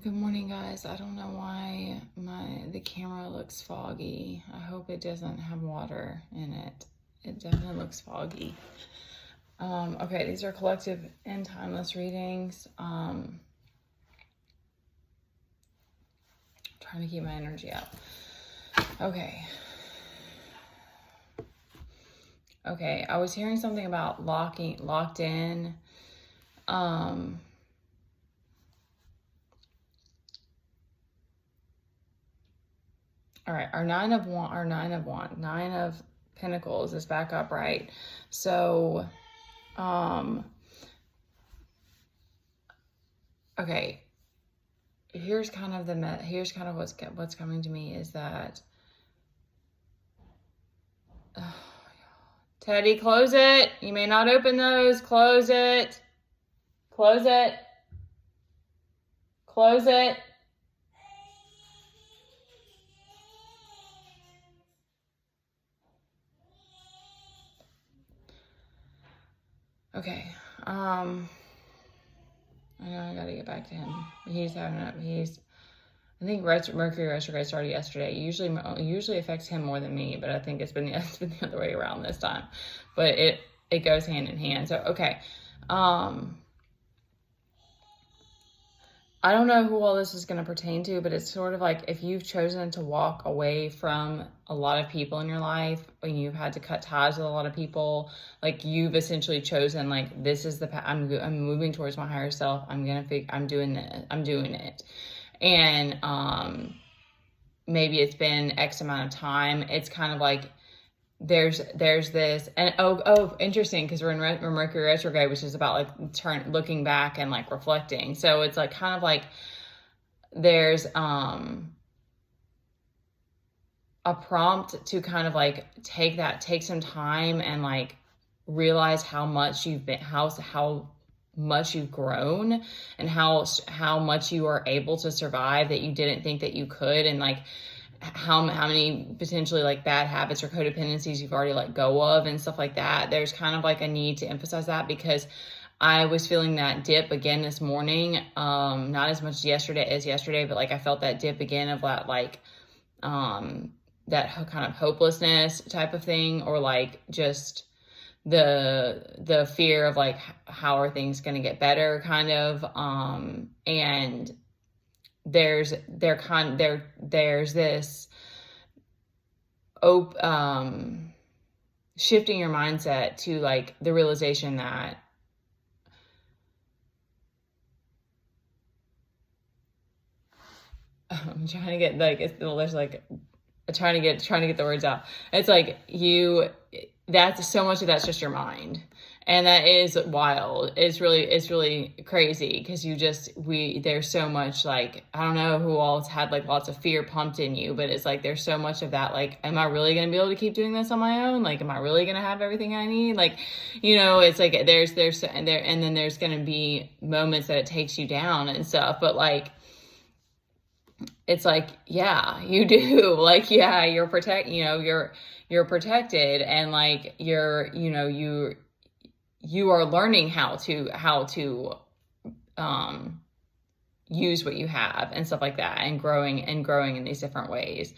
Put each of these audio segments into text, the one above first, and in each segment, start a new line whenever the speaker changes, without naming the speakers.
Good morning, guys. I don't know why the camera looks foggy. I hope it doesn't have water in it. It definitely looks foggy. Okay, these are collective and timeless readings. Trying to keep my energy up. Okay, I was hearing something about locked in. All right, our nine of Pentacles is back upright. So, okay, here's kind of what's coming to me is that, Teddy, close it. You may not open those. Close it. Close it. Close it. Okay. I know I gotta get back to him. I think Mercury retrograde started yesterday. Usually affects him more than me, but I think it's been the other way around this time. But it goes hand in hand. So okay. I don't know who all this is going to pertain to, but it's sort of like if you've chosen to walk away from a lot of people in your life, and you've had to cut ties with a lot of people, like you've essentially chosen, like, this is the path. I'm moving towards my higher self. I'm doing it. And maybe it's been X amount of time. It's kind of like there's this, and interesting, because we're in Mercury retrograde, which is about like looking back and like reflecting. So it's like kind of like there's a prompt to kind of like take some time and like realize how much you've grown, and how much you are able to survive that you didn't think that you could, and like how many potentially like bad habits or codependencies you've already let go of and stuff like that. There's kind of like a need to emphasize that, because I was feeling that dip again this morning. Not as much yesterday, but like I felt that dip again of that, like that kind of hopelessness type of thing, or like just the fear of like, how are things going to get better kind of, and there's this shifting your mindset to like the realization that I'm trying to get like, there's like trying to get the words out. It's like that's so much of that's just your mind. And that is wild. It's really crazy, because there's so much, like, I don't know who all's had like lots of fear pumped in you, but it's like there's so much of that, like, am I really going to be able to keep doing this on my own? Like, am I really going to have everything I need? Like, it's like and then there's going to be moments that it takes you down and stuff, but like, it's like, yeah, you do. Like, yeah, you're protected, and like you are learning how to use what you have and stuff like that, and growing in these different ways.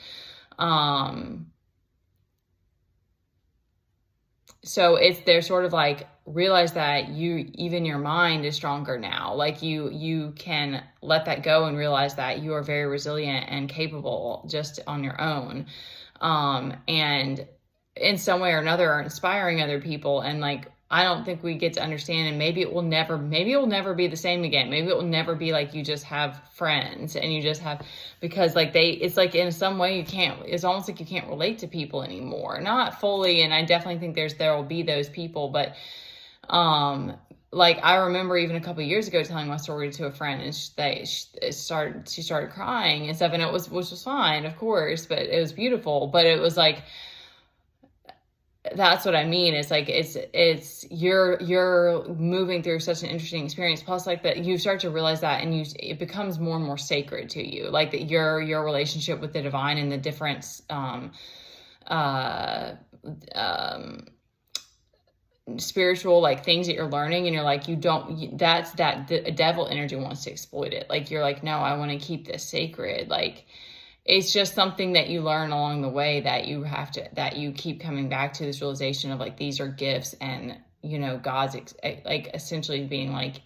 So they're sort of like, realize that even your mind is stronger now. Like you can let that go and realize that you are very resilient and capable just on your own. And in some way or another are inspiring other people. And like, I don't think we get to understand, and maybe it will never be the same again. Maybe it will never be like you just have friends and you just have, because like it's like in some way it's almost like you can't relate to people anymore. Not fully. And I definitely think there will be those people, but, like I remember even a couple of years ago telling my story to a friend, and she started crying and stuff, and which was fine, of course, but it was beautiful. But it was like, that's what I mean. It's like, you're moving through such an interesting experience. Plus, like, that you start to realize that, and it becomes more and more sacred to you. Like that your relationship with the divine and the different, spiritual like things that you're learning, and you're like, the devil energy wants to exploit it. Like, you're like, no, I want to keep this sacred. Like, it's just something that you learn along the way, that you keep coming back to this realization of like, these are gifts, and God's like essentially being like,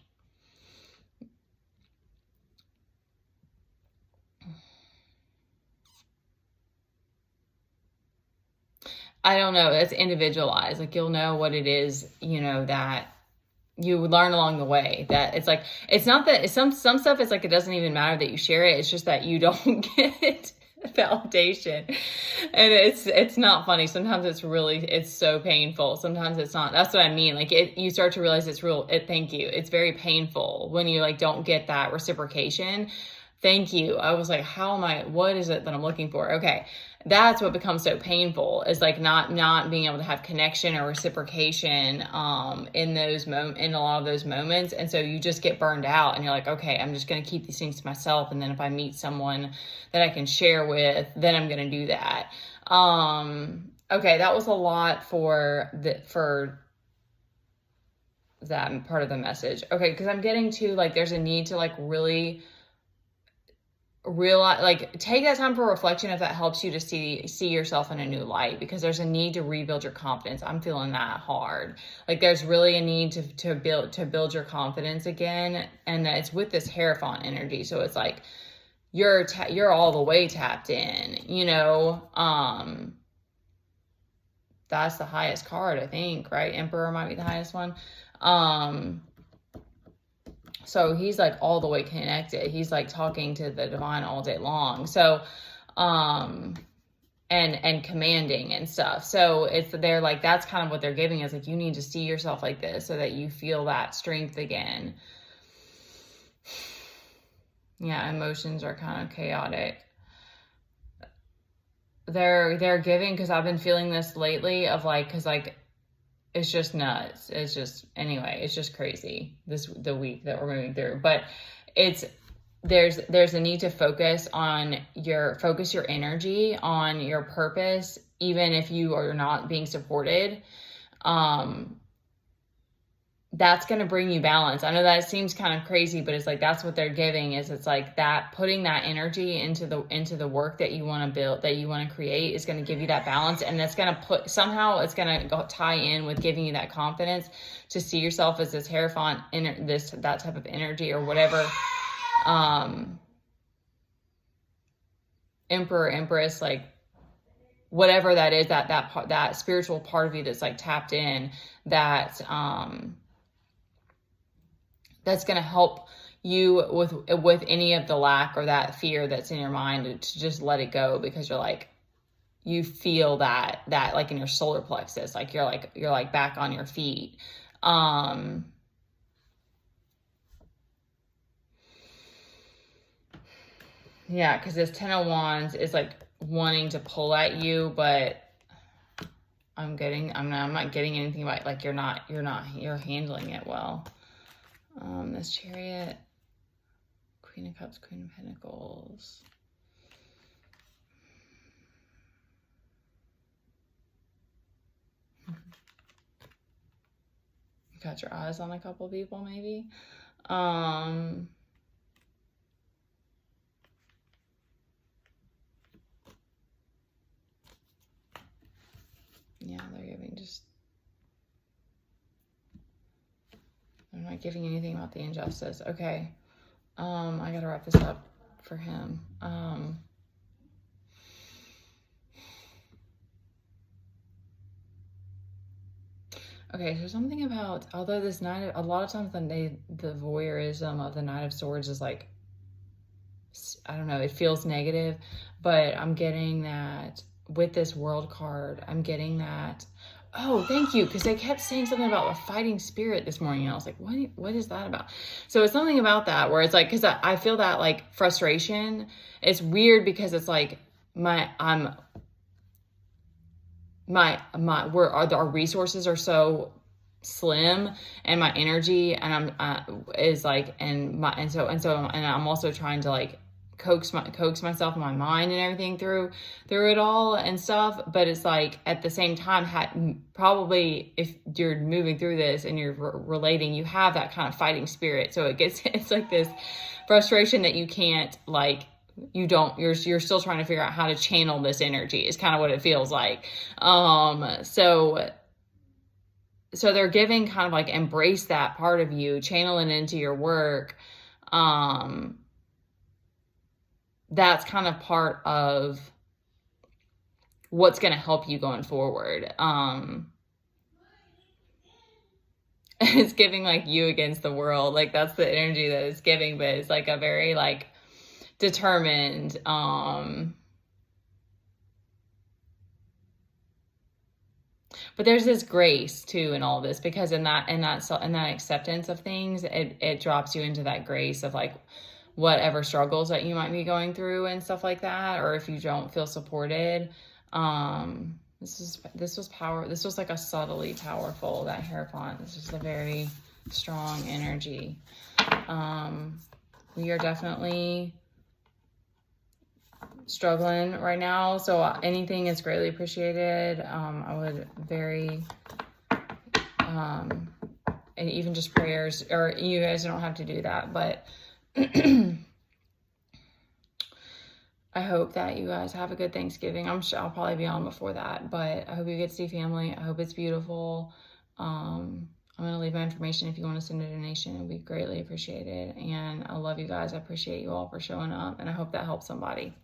I don't know, it's individualized. Like, you'll know what it is, that you learn along the way. That it's like, it's not that some stuff, it's like, it doesn't even matter that you share it. It's just that you don't get validation. And it's not funny. Sometimes it's so painful. Sometimes it's not. That's what I mean. Like, you start to realize thank you. It's very painful when you like don't get that reciprocation. Thank you. I was like, what is it that I'm looking for? Okay. That's what becomes so painful, is like not being able to have connection or reciprocation in a lot of those moments. And so you just get burned out, and you're like, okay, I'm just going to keep these things to myself. And then if I meet someone that I can share with, then I'm going to do that. Okay. That was a lot for that part of the message. Okay. 'Cause I'm getting to like, there's a need to like really realize, like, take that time for reflection if that helps you to see yourself in a new light, because there's a need to rebuild your confidence. I'm feeling that hard. Like, there's really a need to build your confidence again, and that it's with this Hierophant energy. So it's like you're all the way tapped in, that's the highest card, I think, right? Emperor might be the highest one. So he's like all the way connected. He's like talking to the divine all day long. So, and commanding and stuff. So they're like, that's kind of what they're giving us. Like, you need to see yourself like this so that you feel that strength again. Yeah. Emotions are kind of chaotic. They're giving, 'cause I've been feeling this lately of like, 'cause like, it's just nuts. It's just crazy, the week that we're moving through. But there's a need to focus your energy on your purpose, even if you are not being supported. That's going to bring you balance. I know that seems kind of crazy, but it's like, that's what they're giving, is it's like that putting that energy into the work that you want to build, that you want to create, is going to give you that balance. And that's going to it's going to tie in with giving you that confidence to see yourself as this Hierophant, that type of energy, or whatever. Emperor, Empress, like whatever that is, that spiritual part of you that's like tapped in, that's going to help you with any of the lack or that fear that's in your mind, to just let it go, because you're like, you feel that like in your solar plexus, like you're like back on your feet. Yeah. 'Cause this 10 of Wands is like wanting to pull at you, but I'm not getting anything about, like, you're handling it well. This Chariot, Queen of Cups, Queen of Pentacles. You got your eyes on a couple people, maybe. Yeah, they're not giving anything about the injustice. Okay. I gotta wrap this up for him. Okay, so something about, although this a lot of times the voyeurism of the Knight of Swords is like, I don't know, it feels negative, but I'm getting that with this World card, I'm getting that. Oh, thank you. Because they kept saying something about a fighting spirit this morning. And I was like, what is that about? So it's something about that where it's like, because I feel that like frustration. It's weird because it's like our resources are so slim, and my energy and I'm also trying to like coax myself in my mind and everything through it all and stuff. But it's like, at the same time, probably if you're moving through this and you're relating, you have that kind of fighting spirit. So it's like this frustration that you can't, like, you're still trying to figure out how to channel this energy is kind of what it feels like. So they're giving kind of like, embrace that part of you, channel it into your work. That's kind of part of what's going to help you going forward. It's giving like you against the world. Like, that's the energy that it's giving, but it's like a very like determined, but there's this grace too in all this, because in that acceptance of things, it drops you into that grace of like whatever struggles that you might be going through and stuff like that, or if you don't feel supported. This was like a subtly powerful, that hair font. This is a very strong energy. We are definitely struggling right now, so anything is greatly appreciated. I would and even just prayers, or you guys don't have to do that, but I hope that you guys have a good Thanksgiving. I'm sure I'll probably be on before that, but I hope you get to see family. I hope it's beautiful. I'm going to leave my information if you want to send a donation. It would be greatly appreciated. And I love you guys. I appreciate you all for showing up, and I hope that helps somebody.